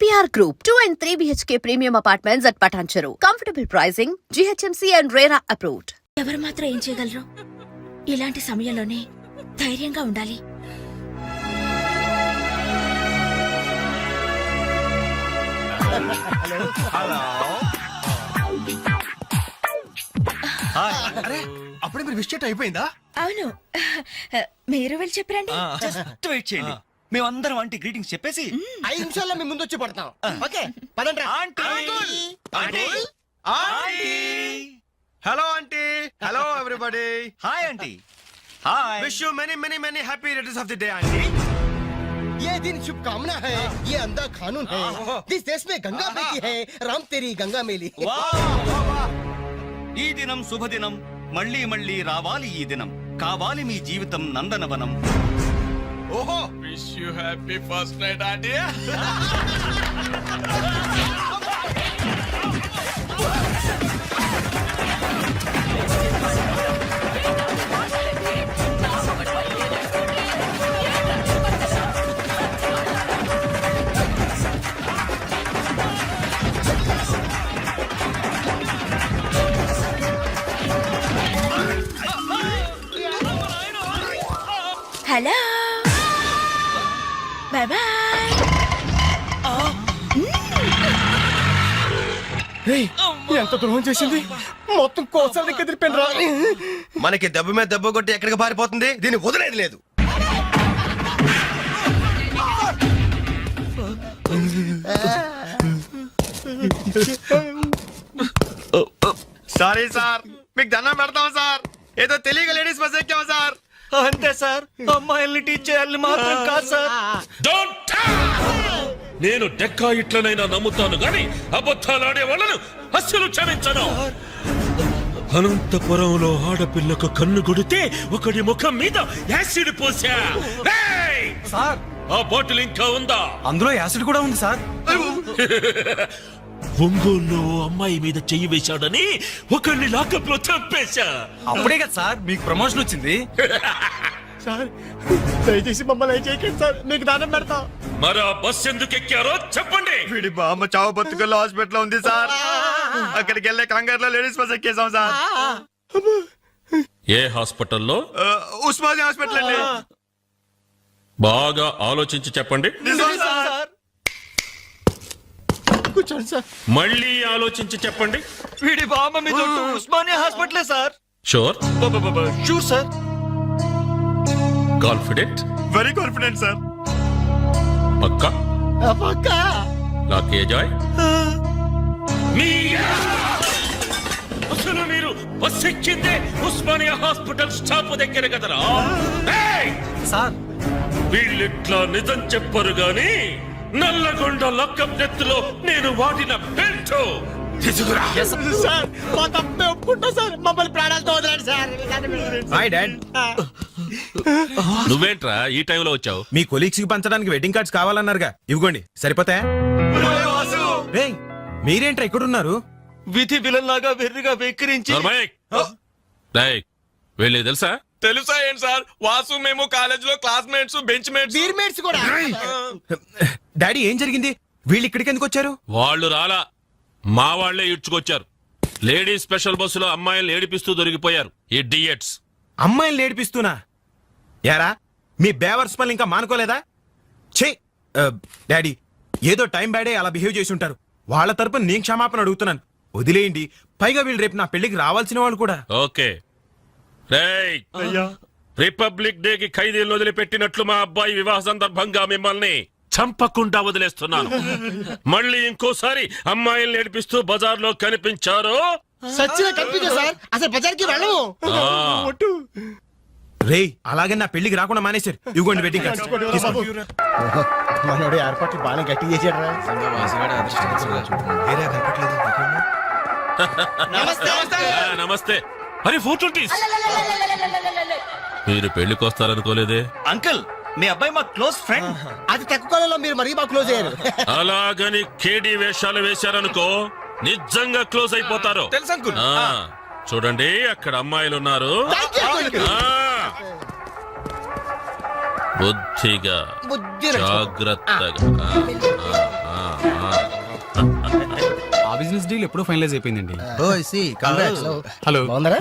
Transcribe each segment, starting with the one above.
EPR Group, 2 and 3 BHK premium apartments at Patancheru. Comfortable pricing, GHMC and RERA approved. ఎవరు మాత్రం ఏం చేయగలరు? ఇలాంటి సమయంలోనే ధైర్యంగా ఉండాలి. అరే అప్పుడే మీరు విష్ చేయటం అయిపోయిందా? అవును, మీరు వెళ్ళి చెప్పరండి. జస్ట్ వెయిట్ చేయండి, మేమందరం ఆంటీ గ్రీటింగ్స్ చెప్పేసి 5 నిమిషాల్లో మీ ముందు వచ్చి పడతాం. ఓకే పదండి. Hello aunty. Hello everybody. Hi aunty. Hi. Wish you many many many happy returns of the day aunty. ये दिन शुभकामना है, ये अंधा कानून है. जिस देश में गंगा बहती है, राम तेरी गंगा मेली. ఈ దినం శుభదినం, మళ్ళీ మళ్ళీ రావాలి ఈ దినం, కావాలి మీ జీవితం నందనవనం. ఓహో, Wish you happy first night, auntie. Hello, bye bye. ఎంత ద్రోహం చేసింది, మొత్తం కోసాల దగ్గర తిరిపోయినరా. మనకి దెబ్బ మీద దెబ్బ కొట్టి ఎక్కడికి పారిపోతుంది, దీన్ని వదిలేదు లేదు. సారీ సార్, మీకు దండం పెడతాం సార్, ఏదో తెలియక లేడీస్ బస్ ఎక్కాం సార్. అంతే సార్, అమ్మాయిల్ని టీచ్ చేయాలని మాత్రం కాదు సార్. నేను డెక్కా ఇట్లనైనా నమ్ముతాను గాని అబద్ధాలాడే వాళ్ళను అస్సలు క్షమించను. అనంతపురంలో ఆడపిల్లకు కన్ను కొడితే ఒకడి ముఖం మీద యాసిడ్ పోసా. సార్, ఆ బాటిల్ ఇంకా ఉందా? అందులో యాసిడ్ కూడా ఉంది సార్. ఒంగోలులో అమ్మాయి మీద చెయ్యి వేశాడని ఒకరిని లాకప్ లో చంపేశా. అప్పుడే కదా సార్ మీకు ప్రమోషన్ వచ్చింది. సార్ దయచేసి మమ్మల్ని చేయకండి సార్, మీకు దానం పెడతాం. మరా బస్ ఎందుకు ఎక్కారో చెప్పండి. వీడి బామ్మ చావు బతుకల్లో హాస్పిటల్ ఉంది సార్, అక్కడికి వెళ్ళే కంగారులో లేడీస్ బస్ ఎక్కేసాం సార్. ఏ హాస్పిటల్లో? ఉస్మానియా హాస్పిటల్ అండి. బాగా ఆలోచించి చెప్పండి. నిజం సార్. కూర్చోండి సార్. మళ్ళీ ఆలోచించి చెప్పండి. వీడి బామ్మ మీద ఉస్మానియా హాస్పిటలే sir. Sure? Sure sir. Confident? Very confident sir. పక్కా? లాకే జాయ్. అసలు మీరు బస్ ఎక్కిందే ఉస్మానియా హాస్పిటల్ స్టాప్ దగ్గర కదరా సార్? వీళ్ళిట్లా నిజం చెప్పరు గాని నల్లగొండ లక్కం నెత్తులో నేను వాడిన బెల్ట్ తీసుకురా. సార్ మా తప్పే ఒప్పుకుంటా సార్, మమ్మల్ని ప్రాణాలతో వదలండి సార్. Hi dad. నువ్వేంట్రా ఈ టైంలో వచ్చావు? మీ కొలీగ్స్ కి పంచడానికి వెడ్డింగ్ కార్డ్స్ కావాలన్నారుగా, ఇవ్వండి సరిపోతాయా? రేయ్, మీరేంట్రా ఇక్కడున్నారు? విధి విలన్ లాగా వెర్రిగా వెక్కిరించి వెళ్ళి తెలుసా? తెలుసా ఏంటి సార్, వాసు మేము కాలేజ్ లో క్లాస్మేట్స్, బెంచ్ మేట్స్, బీర్మేట్స్ కూడా. డాడీ ఏం జరిగింది? వీళ్ళు ఇక్కడికి ఎందుకు వచ్చారు? వాళ్ళు రాలా, మా వాళ్లే ఇడ్చుకొచ్చారు. లేడీస్ స్పెషల్ బస్సులో అమ్మాయిలు ఏడిపిస్తూ దొరికిపోయారు ఇడియట్స్. అమ్మాయిల్ని ఏడిపిస్తున్నా? యారా మీ బేవర్స్ పనులు ఇంకా మానుకోలేదా? ఛే డాడీ, ఏదో టైం బ్యాడే అలా బిహేవ్ చేసి ఉంటారు. వాళ్ళ తరపున నేను క్షమాపణ అడుగుతున్నాను, వదిలేయండి. పైగా వీళ్ళు రేపు నా పెళ్లికి రావాల్సిన వాళ్ళు కూడా. ఓకే రిపబ్లిక్ డే కి ఖైదీలను వదిలిపెట్టినట్లు మా అబ్బాయి వివాహ సందర్భంగా మిమ్మల్ని చంపకుండా వదిలేస్తున్నాను. మళ్ళీ ఇంకోసారి అమ్మాయిల్ని ఏడిపిస్తూ బజార్లో కనిపించారు, సచ్చిగా కనిపించా సార్, అసలు బజార్కి వెళ్ళము. రేయ్, అలాగే నా పెళ్లికి రాకుండా మానేశారు. ఇవ్వండి వెడ్డింగ్ కార్డ్స్. మనోడు ఏర్పాట్లు బాగా గట్టి చేశాడు. నమస్తే. అరే 420. మీరు పెళ్లికి వస్తారనుకోలేదే. అంకుల్, మీ అబ్బాయి మా క్లోజ్ ఫ్రెండ్. అది తక్కువ కాలంలో మీరు మరీ బాగా క్లోజ్ అయ్యారు. అలాగని కేడీ వేషాలు వేశారనుకో నిజంగా క్లోజ్ అయిపోతారు. తెలుసు అంకుల్. చూడండి, అక్కడ అమ్మాయిలు ఉన్నారు. బుద్ధిగా జాగ్రత్తగా బిజినెస్ డీల్ ఎప్పుడో ఫైనలైజ్ అయిపోయిందండి. హలో. బాగుందరా?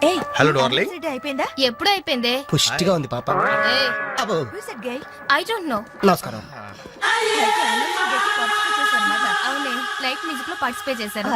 ఏయ్ హలో డార్లింగ్. అయిపోయిందా? ఎప్పుడు అయిపోయిందే? పుష్టిగా ఉంది పాప. అబ్బో ఐ డోంట్ నో. నమస్కారం. అవునే, లైట్ మ్యూజిక్ లో పార్టిసిపేట్ చేశారు.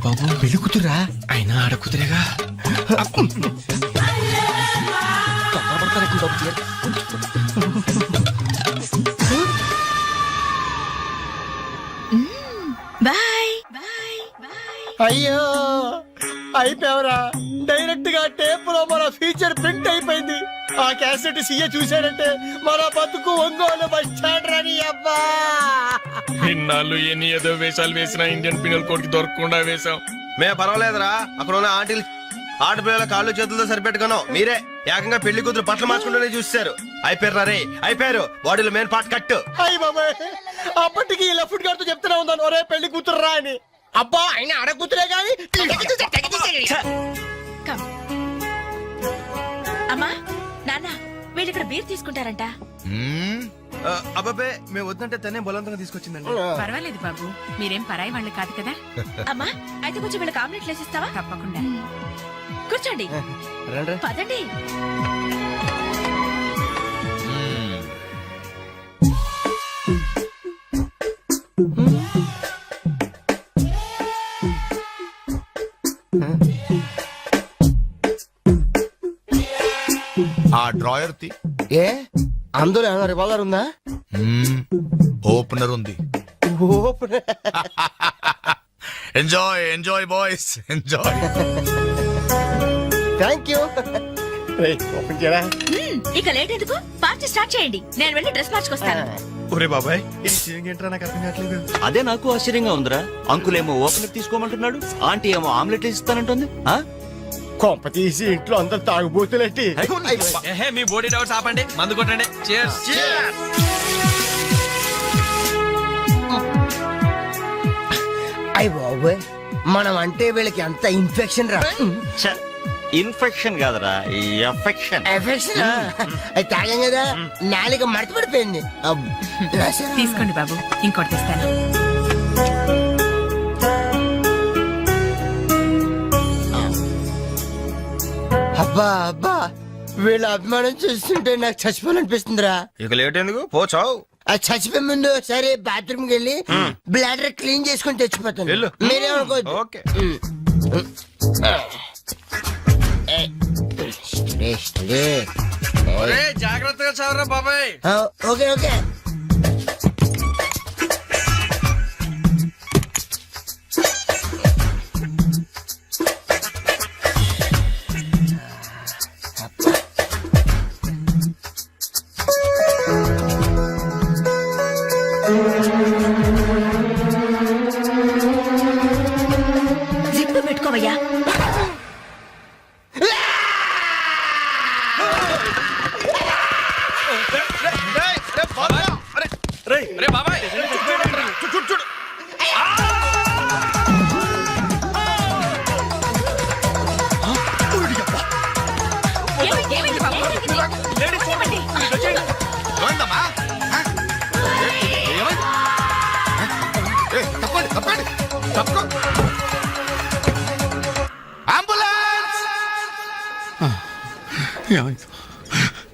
బాబు పెళ్లి కూతురా? అయినా ఆడ కుదిరేగా. బాయ్. అయ్యో అయిపోయావరా. డైరెక్ట్ గా టేప్ లో మన ఫీచర్ ప్రింట్ అయిపోయింది. ఆ క్యాసెట్ సీఏ చూశాడంటే మన బతుకు ఒంగోలు బస్ స్టాండ్ రాని అబ్బా. ఇన్నాళ్ళు ఎన్ని ఏదో వేషాలు వేసినా ఇండియన్ పీనల్ కోడ్ కి దొరకకుండా వేసాం. మే పర్వాలేదురా, అక్కడ ఉన్న ఆంటీలు ఆడపిల్లల కాళ్ళు చేతులతో సరిపెట్టుకున్నాం. మీరే ఏకంగా పెళ్లి కూతురు బట్టలు మార్చుకుంటూనే చూస్తారు. అయిపోయారు రే, అయిపోయారు. బాడీలో మెయిన్ పార్ట్ కట్. అయ్యి బాబాయ్, అప్పటికి ఇలా ఫుడ్ గారితో చెప్తూనే ఉన్నాను, ఒరే పెళ్లి కూతురు రా అని. అబ్బా అయినా ఆడ కూతురే కానీ. అమ్మా నాన్న వీళ్ళు ఇక్కడ బీర్ తీసుకుంటారంట. అబ్బాబే మేము వద్దంటే తనే బలవంతంగా తీసుకొచ్చిందండి. పర్వాలేదు బాబు, మీరేం పరాయి వాళ్ళు కాదు కదా. అమ్మా అయితే కొంచెం వీళ్ళకి ఆమ్లెట్లు వేసిస్తావా? తప్పకుండా. కూర్చోండి, పదండి. ఆ డ్రాయర్ తి ఏ అందులో ఏమైనా రివాల్వర్ ఉందా? ఓపెనర్ ఉంది. Enjoy enjoy boys enjoy. Thank you. Open చేయరా. ఇక లేట్ ఎందుకు, పార్టీ స్టార్ట్ చేయండి. నేను వెళ్ళి డ్రెస్ మార్చుకొస్తాను. ఒరే బాబాయ్, ఇది సీయింగ్ ఏంట్రా, నాకు అర్థం కావట్లేదు. అదే నాకు ఆశ్చర్యంగా ఉందిరా. అంకుల్ ఏమో ఓపెన్ తీసుకోమంటున్నాడు, ఆంటీ ఏమో ఆమ్లెట్ ఇస్తానంటుంది. కొంప తీసి ఇంట్లో అందరు తాగుబోతులేంటి? మీ బాడీ డౌట్స్ ఆపండి, మందు కొట్టండి. Cheers. అయ్య బాబోయ్, మనం అంటే వీళ్ళకి ఎంత ఇన్ఫెక్షన్ రా. ఇన్ఫెక్షన్ కాదురా, ఎఫెక్షన్. ఎఫెక్షన్ అది తాగాం కదా, నాలుక మడత పడిపోయింది. తీసుకోండి బాబు, ఇంకోటి తెస్తాను. అబ్బా అబ్బా, వీళ్ళ అభిమానం చూస్తుంటే నాకు చచ్చిపోవాలనిపిస్తుందిరా. ఇక లేట్ ఎందుకు, పోచావు. అది చచ్చిపోయే ముందు సరే బాత్రూమ్ కి వెళ్ళి బ్లాడర్ క్లీన్ చేసుకుని తెచ్చిపోతాను. వెళ్ళు. మీరేమనుకోవద్దు. ఓకే. జాగ్రత్తగా చదవరా బాబాయ్. Okay okay. జిప్పు పెట్టుకోవయ్యా. రే బాబాయ్, చూడు. ఏమైంది బాబు?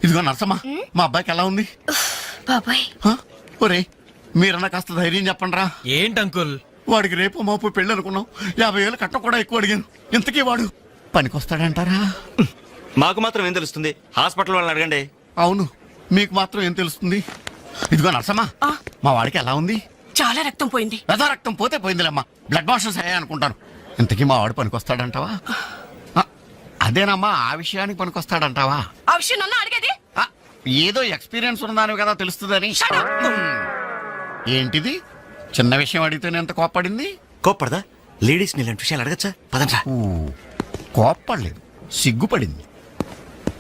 ఇదిగో నర్సమ్మా, మా అబ్బాయికి ఎలా ఉంది? బాబాయ్ ఒరే మీరన్నా కాస్త ధైర్యం చెప్పండి రా. ఏంటి అంకుల్? వాడికి రేపు మాపు పెళ్ళి అనుకున్నాం. 50,000 కట్ట కూడా ఎక్కువ అడిగాను. ఇంతకీ వాడు పనికొస్తాడంటారా? మాకు మాత్రం ఏం తెలుస్తుంది హాస్పిటల్ వాళ్ళని అడగండి. అవును, మీకు మాత్రం ఏం తెలుస్తుంది? ఇదిగో నర్సమ్మా, మా వాడికి ఎలా ఉంది? చాలా రక్తం పోయింది. రథ రక్తం పోతే పోయిందిలేమ్మా, బ్లడ్ వాషెస్ అయ్యా అనుకుంటాను. ఇంతకీ మా వాడు పనికొస్తాడంటావా? అదేనమ్మా, ఆ విషయానికి పనికొస్తాడంటావా? ఆ విషయం నన్ను అడిగేది. ఆ, ఏదో ఎక్స్పీరియన్స్ ఉన్నదాని కదా తెలుస్తుందని. ఏంటిది? చిన్న విషయం అడిగితేనే ఎంత కోప్పడింది? కోప్పడదా? లేడీస్ ఇలాంటి విషయాలు అడగచ్చా? పదండ్రా. కోప్పడలేదు, సిగ్గుపడింది.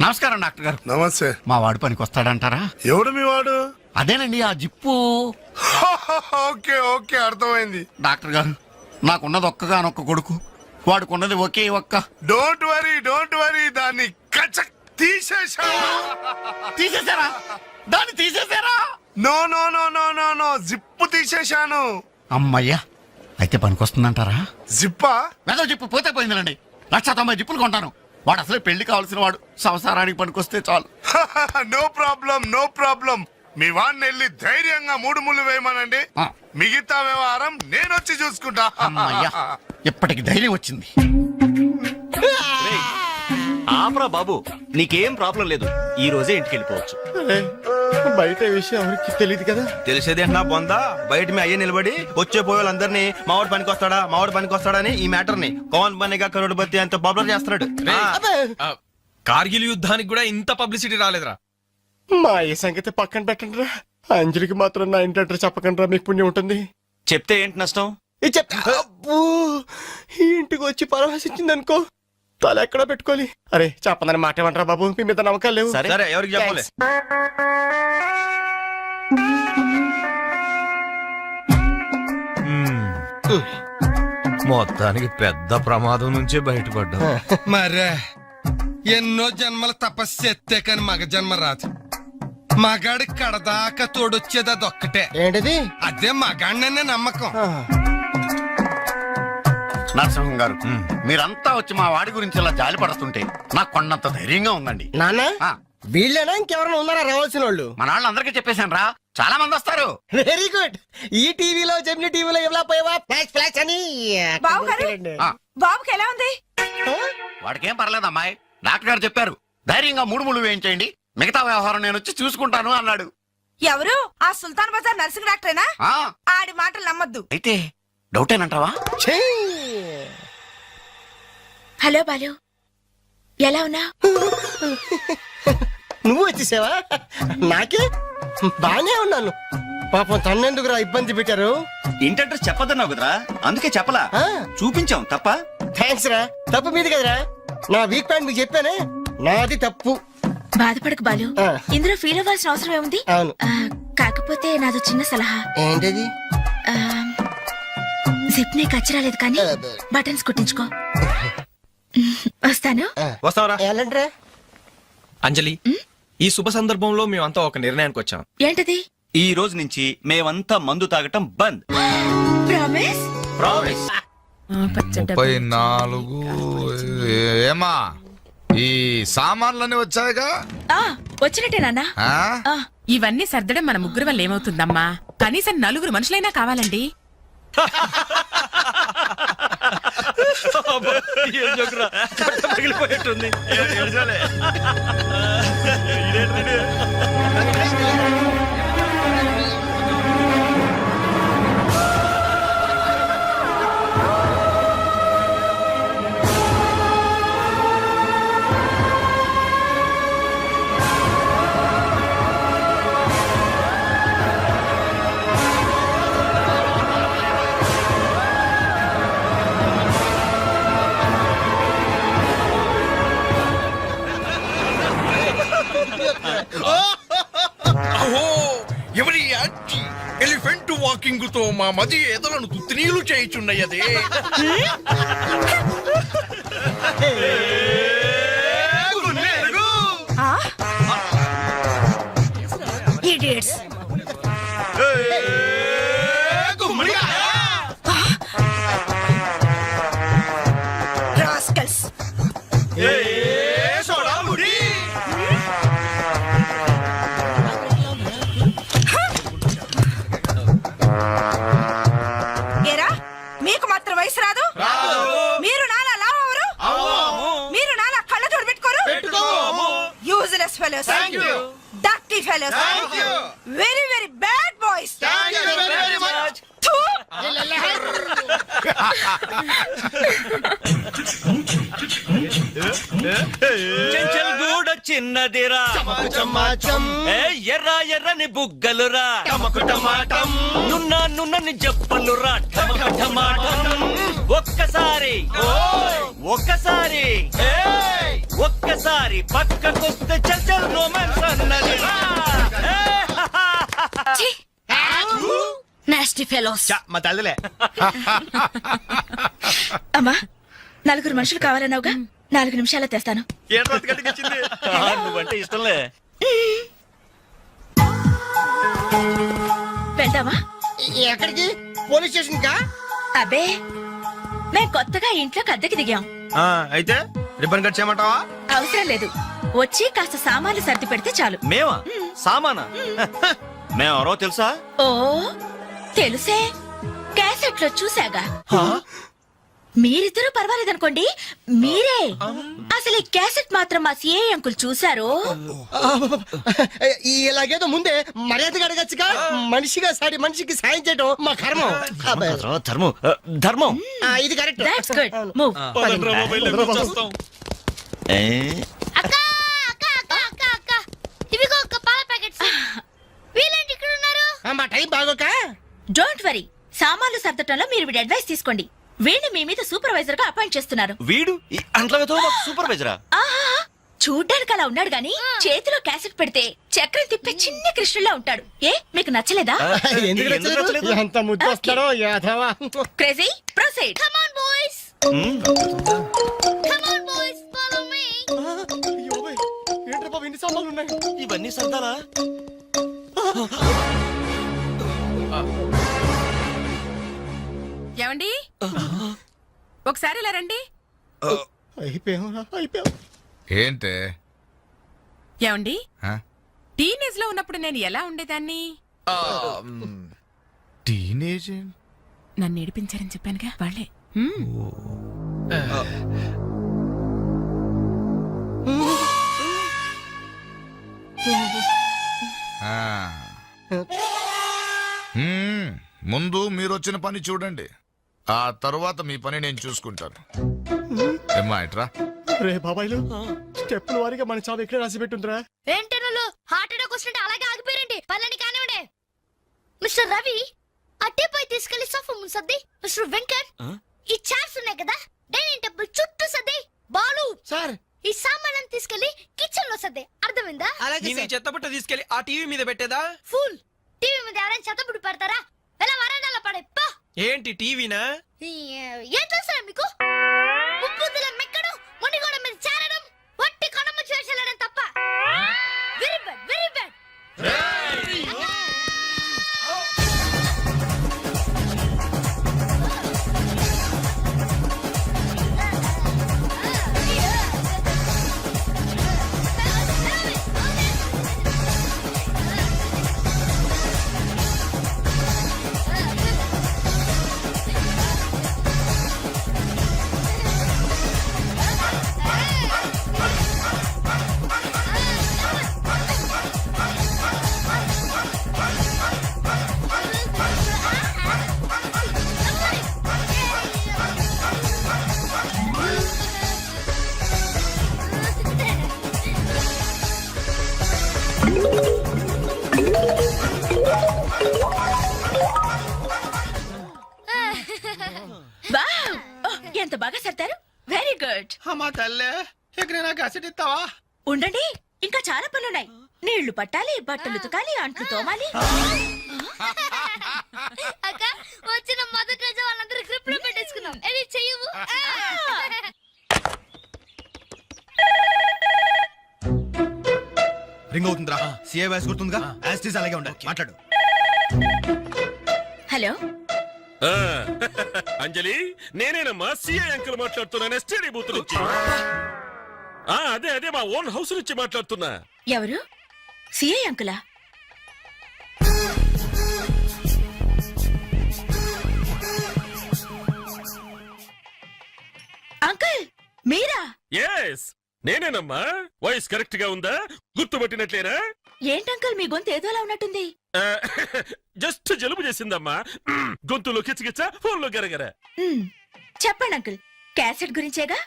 నమస్కారం డాక్టర్ గారు. నమస్తే. మా వాడు పనికొస్తాడంటారా? ఎవడు మీ వాడు? అదేనండి ఆ జిప్పు. ఓకే ఓకే, అర్థమైంది. డాక్టర్ గారు, నాకున్నది ఒక్కగానొక్క కొడుకు, వాడుకున్నది ఒకే ఒక్క. డోంట్ వరీ, దాన్ని కచక్ తీసేశా. తీసేశారా? దాన్ని తీసేశారా? No no no no no no, zip తీసేశాను. అమ్మయ్యా, అయితే పనికొస్తుందంటారా? జిప్పా? వెదో జిప్పు పోతే పోయిందిలండి. 190 జిప్పులు కొంటాను. వాడు అసలే పెళ్లి కావాల్సిన వాడు, సంసారానికి పనికొస్తే చాలు. No problem. మీ వాడిని వెళ్ళి ధైర్యంగా 3 ముళ్ళు వేయమనండి. ఆ. మిగతా వ్యవహారం నేను వచ్చి చూసుకుంటా. అమ్మయ్యా, ఇప్పటికి ధైర్యం వచ్చింది. ఆపరా బాబు, నీకేం ప్రాబ్లం లేదు. ఈ రోజే ఇంటికి వెళ్ళిపోవచ్చు. బయట విషయం ఎవరికి తెలియదు కదా. తెలిసేది నా బొందా. బయట మీ అయ్యే నిలబడి వచ్చే పోయేవాళ్ళందరినీ మావాడు పనికొస్తాడా అని ఈ మ్యాటర్ ని కౌన్ బనేగా కరోడ్పతి అంత పాపులర్ చేస్తున్నాడు. కార్గిల్ యుద్ధానికి కూడా ఇంత పబ్లిసిటీ రాలేదురా. మా ఈ సంగతి పక్కన పెట్టండి రా. అంజలికి మాత్రం నా ఇంటి అడ్రస్ చెప్పకండి రా, మీకు పుణ్యం ఉంటుంది. చెప్తే ఏంటి నష్టం? అబ్బో, ఈ ఇంటికి వచ్చి పరామర్శించింది అనుకో, తల ఎక్కడ పెట్టుకోవాలి. అరే చెప్పదని మాట ఏమంటారా బాబు, మీ మీద నమ్మకాలు లేవు. సరే ఎవరికి చెప్పలే. మొత్తానికి పెద్ద ప్రమాదం నుంచే బయటపడ్డా. మరే ఎన్నో జన్మల తపస్సు ఎత్తే కాని మగ జన్మ రాదు. మగాడి కడదాకా తోడొచ్చేది అదొక్కటే. ఏంటిది? అదే మగాడిననే నమ్మకం. నరసింహం గారు, మీరంతా వచ్చి మా వాడి గురించి ఇలా జాలి పడుతుంటే నాకు కొన్నంత ధైర్యంగా ఉందండి. నాన్న, ఆ, వీళ్ళేనా ఇంకెవరైనా ఉన్నారా రావాల్సిన వాళ్ళు? మన వాళ్ళందరికీ చెప్పేశాను రా, చాలా మంది వస్తారు. Very good. ఈ టీవీలో జెమిని టీవీలో ఎవలా పోయావా ఫ్లాష్ అని. ఆ, బాబుకి ఎలా ఉంది? వాడికేం పర్లేదు అమ్మాయి, డాక్టర్ గారు చెప్పారు ధైర్యంగా 3 ముళ్ళు వేయించేయండి, మిగతా వ్యవహారం నేను వచ్చి చూసుకుంటాను అన్నాడు. ఎవరు? ఆ సుల్తాన్ బజార్ నర్సింగ్ డాక్టరేనా? ఆ, ఆడి మాటలు నమ్మద్దు. అయితే డౌటేనంటావా? హలో బాలు, ఎలా ఉన్నా? నువ్వు వచ్చేసావా? నాకే బానే ఉన్నాను. పాపం తన్నెందుకురా ఇబ్బంది పెట్టారు. ఇంటి అడ్రస్ చెప్పదన్నావు కదరా, అందుకే చెప్పలా. ఆ. చూపించాం తప్ప. థ్యాంక్స్ రా. తప్పు మీది కదరా. నా వీక్ పాయింట్ మీకు చెప్పానే, నాది తప్పు. బాధపడకు బాలు, ఆ. ఇందులో ఫీల్ అవ్వాల్సిన అవసరం ఏముంది? అవును. కాకపోతే నాదో చిన్న సలహా. ఏంటది? జిప్ నీ కచ్చరాలేదు కానీ బటన్స్ కుట్టించుకో. వస్తాను. వస్తావరా? వెళ్ళండిరా. అంజలి, ఈ శుభ సందర్భంలో మేమంతా ఒక నిర్ణయానికి వచ్చాం. ఏంటది? ఈ రోజు నుంచి మేమంతా మందు తాగటం బంద్. ప్రామిస్? ప్రామిస్. 34 ఏమా ఈ సామాన్లన్నీ వచ్చాయిగా? వచ్చినట్టే నాన్న. ఇవన్నీ సర్దడం మన ముగ్గురు వల్ల ఏమవుతుందమ్మా? కనీసం 4 మనుషులైనా కావాలండి. పగిలిపోయేట్టుంది. ఎవరి ఎలిఫెంట్ వాకింగ్ తో మా మది ఎదలను తుత్నీలు చేయుచున్నయదే. ఇడియట్స్. రాస్కల్స్. ఏరా, మీకు మాత్రం వయసు రాదు? మీరు నాలా లావరు? మీరు నాలా కళ్ళ జోడు పెట్టుకోరు? fellows. Thank you. Dirty fellows. Thank you. Very, very bad boys. Thank you very much. Chenchal గూడ చిన్నదిరా ఏ ఎర్ర ఎర్రని బుగ్గలురా నున్నని చెప్పలురా టమాటం ఒక్కసారి ఒక్కసారి పక్కకొస్తే చల్ రొమాన్స్ అన్నదిరా Nasty fellows. మా తల్లిలే అమ్మా 4 మనుషులు కావాలన్నావుగా 4 నిమిషాల్లో తెస్తాను. నువ్వంటే ఇష్టంలే. వెళ్దామా? ఎక్కడికి? పోలీస్ స్టేషన్ కా? అబ్బే మేం కొత్తగా ఇంట్లోకి అద్దెకి దిగాం. అయితే రిబ్బన్ కట్ చేయమంటావా? అవసరం లేదు, వచ్చి కాస్త సామాన్లు సర్ది పెడితే చాలు. మేమా సామానా? మేమెవరో తెలుసా? ఓ తెలుసే, క్యాసెట్లో చూసాగా. మీరిద్దరూ పర్వాలేదనుకోండి, మీరే అసలు ఈ క్యాసెట్ మాత్రం మా సిఐ అంకుల్ చూసారు. ఇలాగేదో ముందే మర్యాదగా అడగచ్చుగా. మనిషిగా సాడి మనిషికి సాయం చేయడం మా కర్మం. ధర్మం. ఇది కరెక్ట్. That's good. మూవ్. అక్క అక్క అక్క అక్క అక్క ఇవిగో ఒక పాల ప్యాకెట్స్. వీళ్ళేంటి ఇక్కడ ఉన్నారు? మా టైం బాగోక. డోంట్ వరీ, సామాన్లు సర్దటంలో మీరు వీడి అడ్వైస్ తీసుకోండి. వీడిని మీ మీద సూపర్వైజర్ గా అపాయింట్ చేస్తున్నారు. వీడు అంట్లతో సూపర్వైజరా? ఆహా, చూడ్డానికి అలా ఉన్నాడు గాని చేతిలో క్యాసెట్ పెడితే చక్రం తిప్పే చిన్న కృష్ణులా ఉంటాడు. ఏ మీకు నచ్చలేదా? ఎందుకు నచ్చలేదు? ఎంత ముద్దు వస్తాడో యాదవా. Crazy proceed. Come on boys, come on boys, follow me. ఏంట్రా బాబు ఇన్ని సామాన్లు ఉన్నాయి? ఇవన్నీ సర్దాలా? ఏమండి ఒకసారి ఇలా రండి. అయిపోయాం. ఏంటే ఏమండి టీనేజ్ లో ఉన్నప్పుడు నేను ఎలా ఉండేదాన్ని? టీనేజ్ నన్ను ఏడిపించారని చెప్పానుగా వాళ్ళే. ముందు మీరొచ్చిన పని చూడండి, ఆ తర్వాత మీ పని నేను చూసుకుంటాను. ఏమ్మా ఇట్రా. రే బాబాయ్లు, స్టెప్పుల వారిగా మన చావు ఎక్కడ రాసి పెట్టుందిరా? ఏంటి నువ్వు హార్ట్ అటాక్ వస్తుంటే అలాగే ఆగిపోయారండి? పళ్ళని కానివ్వండి. మిస్టర్ రవి, అట్టేపోయి తీసుకెళ్లి సోఫా ముందు సర్ది. మిస్టర్ వెంకట్, ఈ చైర్స్ ఉన్నాయి కదా డైనింగ్ టేబుల్ చుట్టూ సర్ది. బాలు సార్, ఈ సామాన్లను తీసుకెళ్లి కిచెన్ లో సర్ది. అర్థమైందా? చెత్తబుట్ట తీసుకెళ్లి ఆ టీవీ మీద పెట్టేదా? ఫుల్ టీవీ మీద ఎవరైనా చెత్తబుడ్డు పెడతారా? ఎలా వరండాలో పడే పా. ఏంటి టీవీనా? ఏం చేస్తారా మీకు? ఉప్పుదుల మెక్కడం, మునిగోడ మీద చేరడం, వట్టి కొనమ్మ చేసేయడం తప్ప. Very bad, very bad. Wow, ఎంత బాగా సర్దారు. Very good. మా తల్లే, ఇక్కడ నాకు అసెట్ ఇస్తావా? ఉండండి, ఇంకా చాలా పనులున్నాయి. నీళ్లు పట్టాలి, బట్టలు ఉతకాలి, అంట్లు తోమాలి. అక్క వచ్చిన మొదటి రోజు వాళ్ళందరూ గ్రిప్ లో పెట్టేసుకున్నాం. ఇది చెయ్యవు. రింగ్ అవుతుందిరా. CA voice గుర్తుందిగా? యాస్టీస్ అలాగే ఉండాలి. మాట్లాడు. హలో, అంజలి, నేనేనమ్మా సిఐ అంకుల్ మాట్లాడుతున్నాను, ఎస్టీడీ బూత్ నుంచి. అదే మా ఓన్ హౌస్ నుంచి మాట్లాడుతున్నా. ఎవరు? సిఐ అంకులా? అంకుల్ మీరా? ఎస్, నేనేనమ్మా. వాయిస్ కరెక్ట్ గా ఉందా? గుర్తుపట్టినట్లేనా? ఏంటంకల్ మీ గొంతు ఏదోలా ఉన్నట్టుంది. జస్ట్ జలుబు చేసిందమ్మా. గొంతులో కిచకిచ, ఫోన్లో గరగర. చెప్పండి అంకుల్, క్యాసెట్ గురించేగా?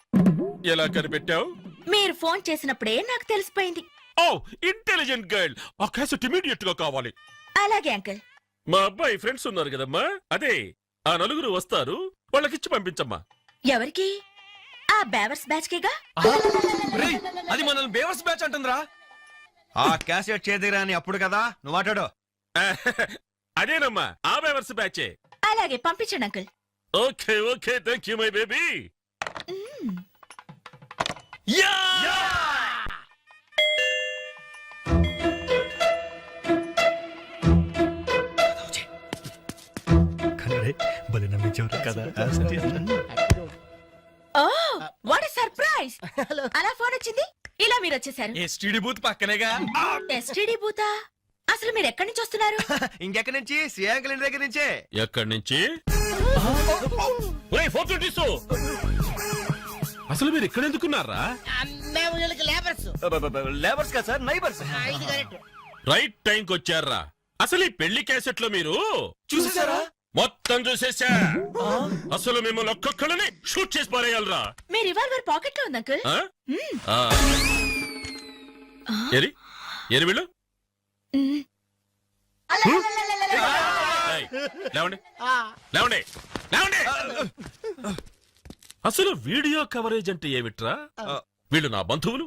ఎలా కనిపెట్టావు? మీరు ఫోన్ చేసినప్పుడే నాకు తెలిసిపోయింది. ఓ, ఇంటెలిజెంట్ గర్ల్. ఆ క్యాసెట్ ఇమీడియట్ గా కావాలి. అలాగే అంకుల్. మా అబ్బాయి ఫ్రెండ్స్ ఉన్నారు కదమ్మా, అదే ఆ నలుగురు వస్తారు, వాళ్ళకిచ్చి పంపించమ్మా. ఎవరికి? ఆ బేవర్స్ బ్యాచ్ కేగా? అది మనల్ని బేవర్స్ బ్యాచ్ అంటుందిరా. ఆ క్యాసెట్ చేదిరా అని అప్పుడు కదా నువ్వు మాట్లాడు. అదేనమ్మా, ఆ బేవర్స్ బ్యాచే. అలాగే పంపించండి uncle. Okay okay, thank you my baby. Oh what a surprise. అలా ఫోన్ వచ్చింది, ఇలా మీరు వచ్చేసారు. ఎస్టీడీ బూత్ పక్కనేగా. ఎస్టీడీ బూతా? అసలు మీరు ఎక్కడి నుంచి వస్తున్నారు? ఇంకెక్కడి నుంచి? శ్రీయాంకల్ ఇంటి దగ్గర నుంచే. ఎక్కడి నుంచి? ఒరేయ్, ఫోటో తీసు. అసలు మీరు ఇక్కడ ఎందుకున్నారా? లేబర్స్ కదా సార్, నైబర్స్. రైట్ టైంకి వచ్చారా? అసలు ఈ పెళ్లి క్యాసెట్ లో మీరు చూసేసారా? మొత్తం చూసేసా. అసలు మిమ్మల్ని ఒక్కొక్కళ్ళని షూట్ చేసి పారేయాలరా. మీ రివాల్వర్ పాకెట్ లో ఉంది అంకుల్. ఎరి ఎరి వీళ్ళు ఏయ్, లేవండి లేవండి లేవండి. అసలు వీడియో కవరేజ్ అంటే ఏమిట్రా? వీళ్ళు నా బంధువులు,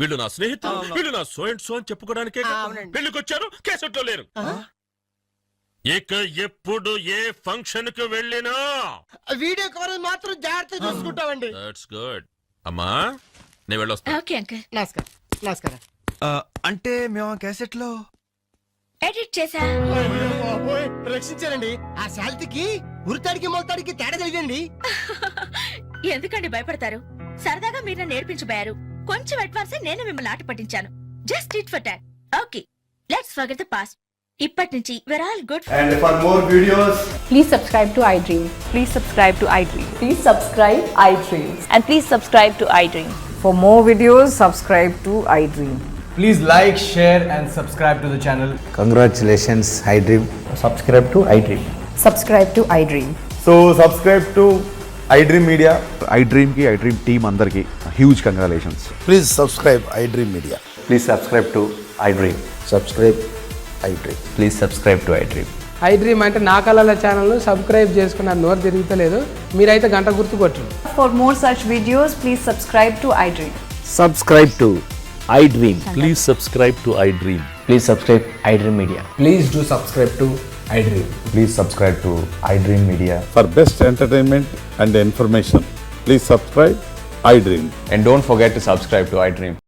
వీళ్ళు నా స్నేహితులు, వీళ్ళు నా సో అండ్ సో అని చెప్పుకోవడానికే పెళ్లికొచ్చారు, కేసెట్ లో లేరు. ఇక ఎప్పుడు ఏ ఫంక్షన్ కు వెళ్ళినా వీడియో కవరేజ్ మాత్రం జాగ్రత్త చూసుకుంటామండి. That's good. అమ్మా, నేను వెళ్ళొస్తా. Okay uncle. నమస్కారం. అంటే మేము ఆ క్యాసెట్ లో ఎడిట్ చేసా. రక్షించారండి. ఆ శాలిటీకి ఉరితాడికి మొలతాడికి తేడా తెలియదండి. ఎందుకండి భయపడతారు? సరదాగా మీరు నన్ను నేర్పించబోయారు. కొంచెం అడ్వాన్స్ నేను మిమ్మల్ని ఆట పట్టించాను. Just it for talk. Okay, let's forget the past. ఇప్పటి నుంచి we're all good. And for more videos, please subscribe to iDream. Please subscribe to iDream. Please subscribe iDream. And please subscribe to iDream. For more videos, subscribe to iDream. please like, share and subscribe to the channel. Congratulations, iDream. Subscribe to iDream. Subscribe to iDream. So subscribe to iDream Media. iDream ki iDream team andarki huge congratulations. Please subscribe iDream Media. Please subscribe to iDream. Subscribe iDream. Please subscribe to iDream. iDream అంటే నా కళల channel subscribe చేసుకున్న నోరు తిరుగుతలేదు. మీరైతే గంట గుర్తు కొట్టండి. For more such videos, please subscribe to iDream. Subscribe to iDream. Please subscribe to iDream. Please subscribe iDream Media. Please do subscribe to iDream. Please subscribe to iDream Media. For best entertainment and information, please subscribe iDream. And don't forget to subscribe to iDream.